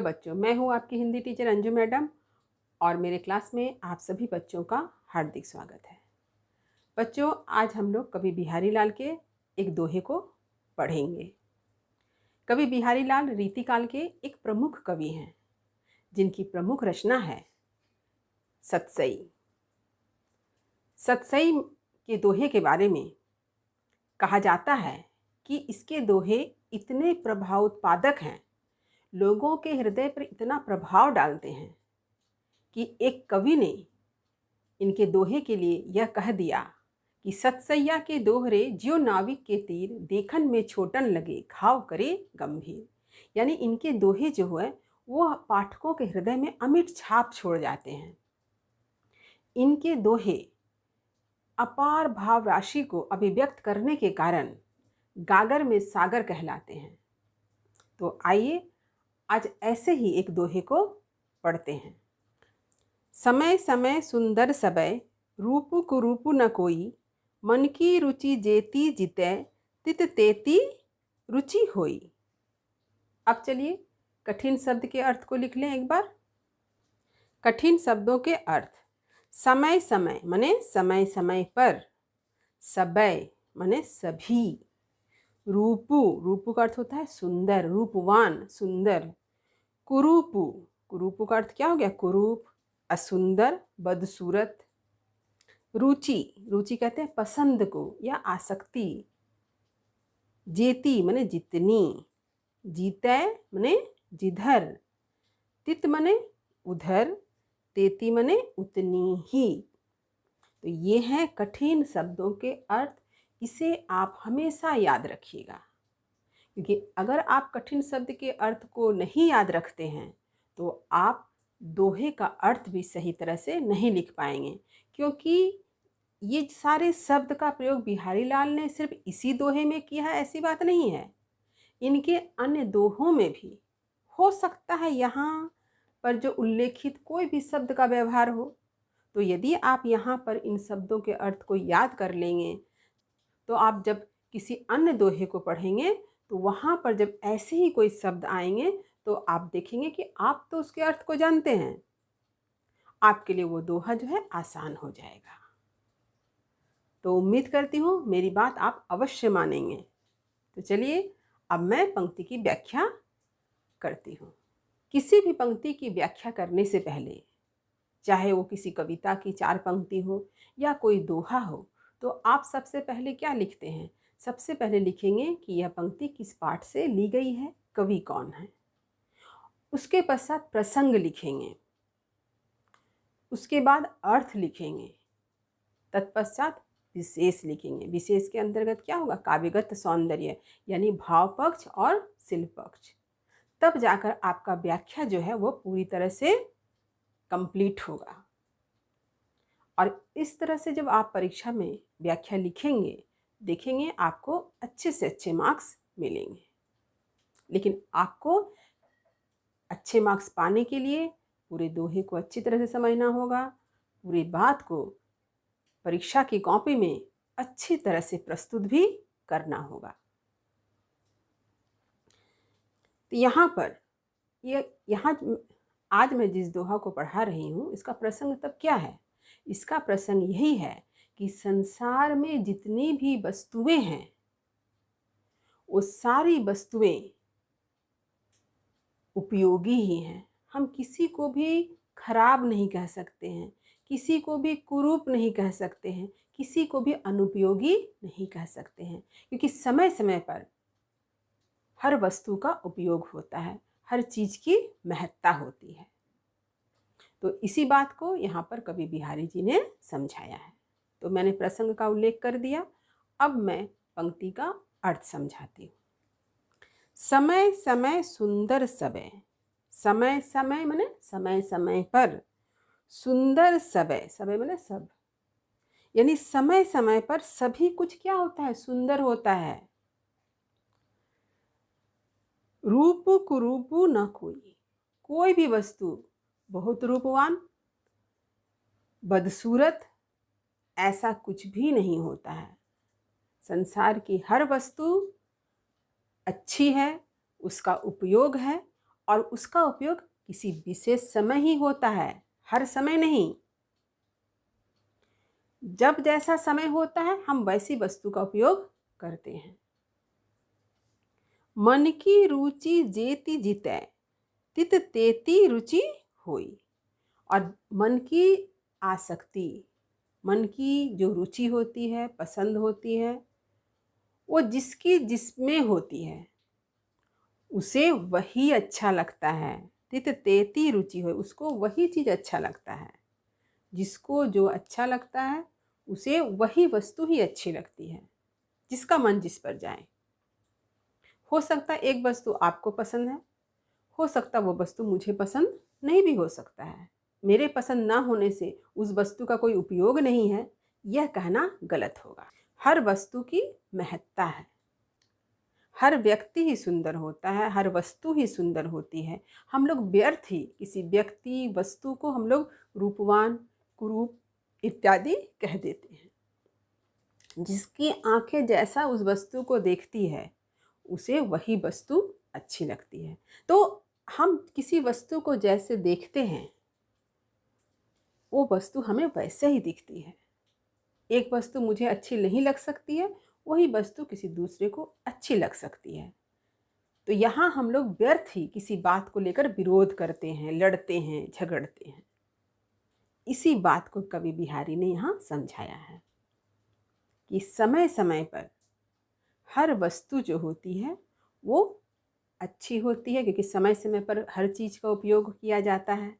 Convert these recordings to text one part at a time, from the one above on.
बच्चों, मैं हूँ आपकी हिंदी टीचर अंजू मैडम और मेरे क्लास में आप सभी बच्चों का हार्दिक स्वागत है। बच्चों, आज हम लोग कवि बिहारी लाल के एक दोहे को पढ़ेंगे। कवि बिहारी लाल रीतिकाल के एक प्रमुख कवि हैं, जिनकी प्रमुख रचना है सतसई। सतसई के दोहे के बारे में कहा जाता है कि इसके दोहे इतने प्रभाव उत्पादक हैं, लोगों के हृदय पर इतना प्रभाव डालते हैं कि एक कवि ने इनके दोहे के लिए यह कह दिया कि सतसैया के दोहरे ज्यों नाविक के तीर, देखन में छोटन लगे घाव करे गंभीर। यानी इनके दोहे जो है वो पाठकों के हृदय में अमिट छाप छोड़ जाते हैं। इनके दोहे अपार भाव राशि को अभिव्यक्त करने के कारण गागर में सागर कहलाते हैं। तो आइए आज ऐसे ही एक दोहे को पढ़ते हैं। समय समय सुंदर सबय, रूपु कुरूपु न कोई, मन की रुचि जेती जितै, तित तेती रुचि होई। अब चलिए कठिन शब्द के अर्थ को लिख लें एक बार। कठिन शब्दों के अर्थ: समय समय माने समय समय पर, सबय माने सभी, रूपु रूपु का अर्थ होता है सुंदर, रूपवान, सुंदर, कुरूपु कुरूपु का अर्थ क्या हो गया? कुरूप, असुंदर, बदसूरत, रुचि रुचि कहते हैं पसंद को या आसक्ति, जेती माने जितनी, जीतै माने जिधर, तित माने उधर, तेती माने उतनी ही। तो ये हैं कठिन शब्दों के अर्थ। इसे आप हमेशा याद रखिएगा, क्योंकि अगर आप कठिन शब्द के अर्थ को नहीं याद रखते हैं तो आप दोहे का अर्थ भी सही तरह से नहीं लिख पाएंगे। क्योंकि ये सारे शब्द का प्रयोग बिहारी लाल ने सिर्फ इसी दोहे में किया है ऐसी बात नहीं है। इनके अन्य दोहों में भी हो सकता है यहाँ पर जो उल्लेखित कोई भी शब्द का व्यवहार हो। तो यदि आप यहाँ पर इन शब्दों के अर्थ को याद कर लेंगे तो आप जब किसी अन्य दोहे को पढ़ेंगे तो वहाँ पर जब ऐसे ही कोई शब्द आएंगे तो आप देखेंगे कि आप तो उसके अर्थ को जानते हैं। आपके लिए वो दोहा जो है आसान हो जाएगा। तो उम्मीद करती हूँ मेरी बात आप अवश्य मानेंगे। तो चलिए अब मैं पंक्ति की व्याख्या करती हूँ। किसी भी पंक्ति की व्याख्या करने से पहले, चाहे वो किसी कविता की 4 पंक्ति हो या कोई दोहा हो, तो आप सबसे पहले क्या लिखते हैं? सबसे पहले लिखेंगे कि यह पंक्ति किस पाठ से ली गई है, कवि कौन है। उसके पश्चात प्रसंग लिखेंगे, उसके बाद अर्थ लिखेंगे, तत्पश्चात विशेष लिखेंगे। विशेष के अंतर्गत क्या होगा? काव्यगत सौंदर्य यानी भाव पक्ष और शिल्प पक्ष। तब जाकर आपका व्याख्या जो है वो पूरी तरह से कंप्लीट होगा। और इस तरह से जब आप परीक्षा में व्याख्या लिखेंगे, देखेंगे आपको अच्छे से अच्छे मार्क्स मिलेंगे। लेकिन आपको अच्छे मार्क्स पाने के लिए पूरे दोहे को अच्छी तरह से समझना होगा, पूरी बात को परीक्षा की कॉपी में अच्छी तरह से प्रस्तुत भी करना होगा। तो यहाँ पर यहाँ आज मैं जिस दोहा को पढ़ा रही हूँ, इसका प्रसंग तब क्या है? इसका प्रसंग यही है कि संसार में जितनी भी वस्तुएं हैं वो सारी वस्तुएं उपयोगी ही हैं। हम किसी को भी खराब नहीं कह सकते हैं, किसी को भी कुरूप नहीं कह सकते हैं, किसी को भी अनुपयोगी नहीं कह सकते हैं, क्योंकि समय समय पर हर वस्तु का उपयोग होता है, हर चीज़ की महत्ता होती है। तो इसी बात को यहाँ पर कवि बिहारी जी ने समझाया है। तो मैंने प्रसंग का उल्लेख कर दिया, अब मैं पंक्ति का अर्थ समझाती हूँ। समय समय सुंदर सबय, समय समय माने समय समय पर, सुंदर सबय, सबय माने सब, यानी समय समय पर सभी कुछ क्या होता है? सुंदर होता है। रूप कुरूपु न कोई, कोई भी वस्तु बहुत रूपवान, बदसूरत ऐसा कुछ भी नहीं होता है। संसार की हर वस्तु अच्छी है, उसका उपयोग है और उसका उपयोग किसी विशेष समय ही होता है, हर समय नहीं। जब जैसा समय होता है हम वैसी वस्तु का उपयोग करते हैं। मन की रुचि जेति जितै तित तेती रुचि होई। और मन की आसक्ति, मन की जो रुचि होती है, पसंद होती है, वो जिसकी जिसमें होती है उसे वही अच्छा लगता है। तित तेती रुचि होई, उसको वही चीज़ अच्छा लगता है। जिसको जो अच्छा लगता है उसे वही वस्तु ही अच्छी लगती है, जिसका मन जिस पर जाए। हो सकता है एक वस्तु आपको पसंद है, हो सकता वो वस्तु मुझे पसंद नहीं भी हो सकता है। मेरे पसंद ना होने से उस वस्तु का कोई उपयोग नहीं है, यह कहना गलत होगा। हर वस्तु की महत्ता है। हर व्यक्ति ही सुंदर होता है, हर वस्तु ही सुंदर होती है। हम लोग व्यर्थ ही किसी व्यक्ति वस्तु को हम लोग रूपवान, कुरूप इत्यादि कह देते हैं। जिसकी आंखें जैसा उस वस्तु को देखती है उसे वही वस्तु अच्छी लगती है। तो हम किसी वस्तु को जैसे देखते हैं वो वस्तु हमें वैसे ही दिखती है। एक वस्तु मुझे अच्छी नहीं लग सकती है, वही वस्तु किसी दूसरे को अच्छी लग सकती है। तो यहाँ हम लोग व्यर्थ ही किसी बात को लेकर विरोध करते हैं, लड़ते हैं, झगड़ते हैं। इसी बात को कवि बिहारी ने यहाँ समझाया है कि समय समय पर हर वस्तु जो होती है वो अच्छी होती है, क्योंकि समय समय पर हर चीज़ का उपयोग किया जाता है।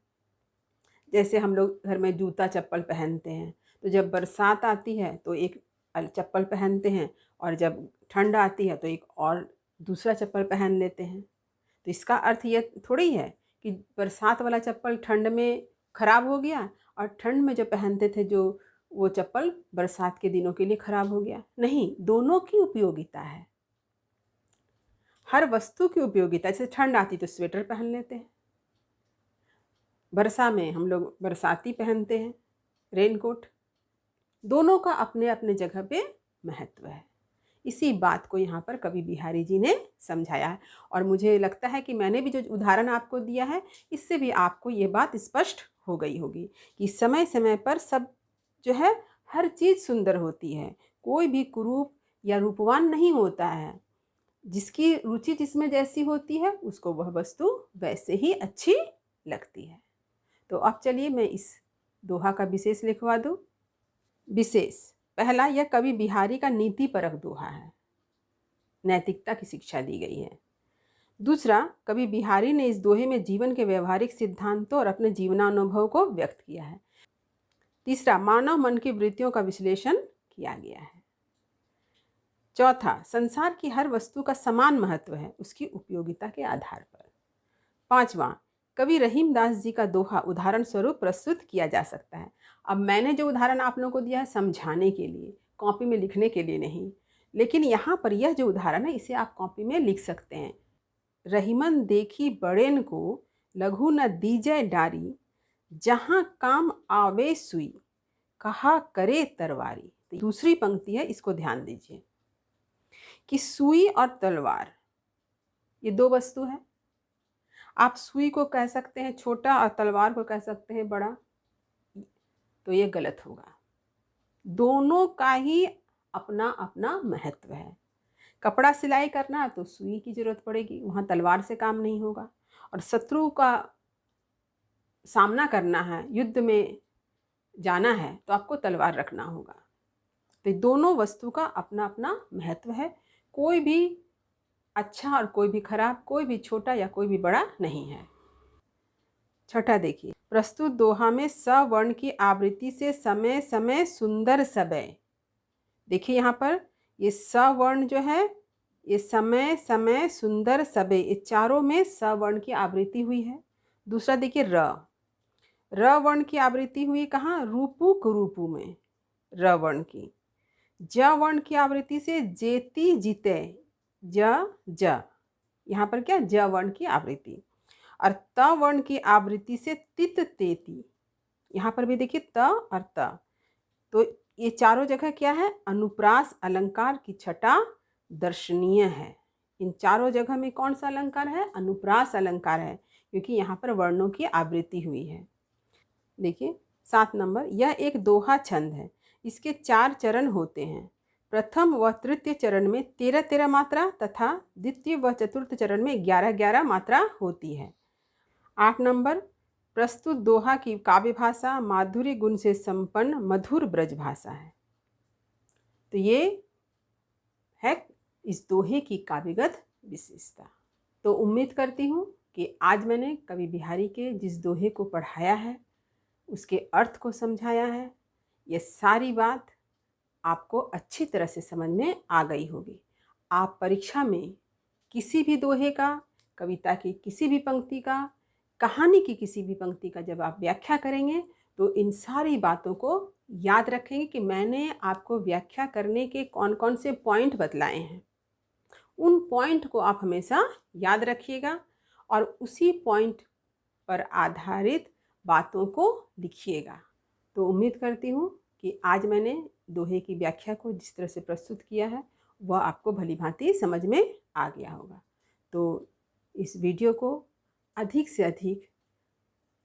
जैसे हम लोग घर में जूता चप्पल पहनते हैं, तो जब बरसात आती है तो एक चप्पल पहनते हैं, और जब ठंड आती है तो एक और दूसरा चप्पल पहन लेते हैं। तो इसका अर्थ ये थोड़ी है कि बरसात वाला चप्पल ठंड में ख़राब हो गया और ठंड में जो पहनते थे जो वो चप्पल बरसात के दिनों के लिए ख़राब हो गया। नहीं, दोनों की उपयोगिता है। हर वस्तु की उपयोगिता, जैसे ठंड आती तो स्वेटर पहन लेते हैं, वर्षा में हम लोग बरसाती पहनते हैं, रेनकोट। दोनों का अपने अपने जगह पे महत्व है। इसी बात को यहाँ पर कवि बिहारी जी ने समझाया है। और मुझे लगता है कि मैंने भी जो उदाहरण आपको दिया है इससे भी आपको ये बात स्पष्ट हो गई होगी कि समय समय पर सब जो है हर चीज़ सुंदर होती है। कोई भी कुरूप या रूपवान नहीं होता है। जिसकी रुचि जिसमें जैसी होती है उसको वह वस्तु वैसे ही अच्छी लगती है। तो अब चलिए मैं इस दोहा का विशेष लिखवा दूँ। विशेष पहला, यह कवि बिहारी का नीतिपरक दोहा है, नैतिकता की शिक्षा दी गई है। दूसरा, कवि बिहारी ने इस दोहे में जीवन के व्यवहारिक सिद्धांतों और अपने जीवनानुभव को व्यक्त किया है। तीसरा, मानव मन की वृत्तियों का विश्लेषण किया गया है। चौथा, संसार की हर वस्तु का समान महत्व है उसकी उपयोगिता के आधार पर। पांचवा, कवि रहीमदास जी का दोहा उदाहरण स्वरूप प्रस्तुत किया जा सकता है। अब मैंने जो उदाहरण आप लोगों को दिया है समझाने के लिए, कॉपी में लिखने के लिए नहीं, लेकिन यहाँ पर यह जो उदाहरण है इसे आप कॉपी में लिख सकते हैं। रहीमन देखी बड़ेन को लघु न दीजय डारी, जहाँ काम आवे सुई कहा करे तरवारी। तो दूसरी पंक्ति है, इसको ध्यान दीजिए कि सुई और तलवार ये दो वस्तु है। आप सुई को कह सकते हैं छोटा और तलवार को कह सकते हैं बड़ा, तो ये गलत होगा। दोनों का ही अपना अपना महत्व है। कपड़ा सिलाई करना है तो सुई की ज़रूरत पड़ेगी, वहाँ तलवार से काम नहीं होगा। और शत्रु का सामना करना है, युद्ध में जाना है तो आपको तलवार रखना होगा। तो दोनों वस्तु का अपना अपना महत्व है। कोई भी अच्छा और कोई भी खराब, कोई भी छोटा या कोई भी बड़ा नहीं है। छठा देखिए, प्रस्तुत दोहा में स वर्ण की आवृत्ति से समय समय सुंदर सबय। देखिए यहाँ पर ये स वर्ण जो है ये समय समय सुंदर सबय, ये चारों में स वर्ण की आवृत्ति हुई है। दूसरा देखिए र वर्ण की आवृत्ति हुई कहाँ? रूपु कुरूपु में र वर्ण की। ज वर्ण की आवृत्ति से जेति जिते, ज यहाँ पर क्या? ज वर्ण की आवृत्ति। और त वर्ण की आवृत्ति से तित तेती, यहाँ पर भी देखिए त और त। तो ये चारों जगह क्या है? अनुप्रास अलंकार की छटा दर्शनीय है। इन चारों जगह में कौन सा अलंकार है? अनुप्रास अलंकार है, क्योंकि यहाँ पर वर्णों की आवृत्ति हुई है। देखिए 7 नंबर, यह एक दोहा छंद है। इसके 4 चरण होते हैं। प्रथम व तृतीय चरण में 13-13 मात्रा तथा द्वितीय व चतुर्थ चरण में 11-11 मात्रा होती है। 8 नंबर, प्रस्तुत दोहा की काव्य भाषा माधुर्य गुण से संपन्न मधुर ब्रज भाषा है। तो ये है इस दोहे की काव्यगत विशेषता। तो उम्मीद करती हूँ कि आज मैंने कवि बिहारी के जिस दोहे को पढ़ाया है, उसके अर्थ को समझाया है, ये सारी बात आपको अच्छी तरह से समझ में आ गई होगी। आप परीक्षा में किसी भी दोहे का, कविता की किसी भी पंक्ति का, कहानी की किसी भी पंक्ति का जब आप व्याख्या करेंगे तो इन सारी बातों को याद रखेंगे कि मैंने आपको व्याख्या करने के कौन कौन से पॉइंट बतलाए हैं। उन पॉइंट को आप हमेशा याद रखिएगा और उसी पॉइंट पर आधारित बातों को लिखिएगा। तो उम्मीद करती हूँ कि आज मैंने दोहे की व्याख्या को जिस तरह से प्रस्तुत किया है वह आपको भली भांति समझ में आ गया होगा। तो इस वीडियो को अधिक से अधिक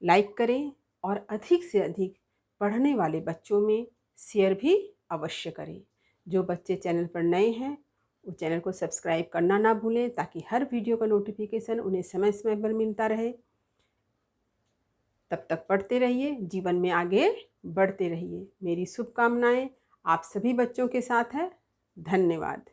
लाइक करें और अधिक से अधिक पढ़ने वाले बच्चों में शेयर भी अवश्य करें। जो बच्चे चैनल पर नए हैं वो चैनल को सब्सक्राइब करना ना भूलें, ताकि हर वीडियो का नोटिफिकेशन उन्हें समय समय पर मिलता रहे। तब तक पढ़ते रहिए, जीवन में आगे बढ़ते रहिए। मेरी शुभकामनाएं आप सभी बच्चों के साथ है। धन्यवाद।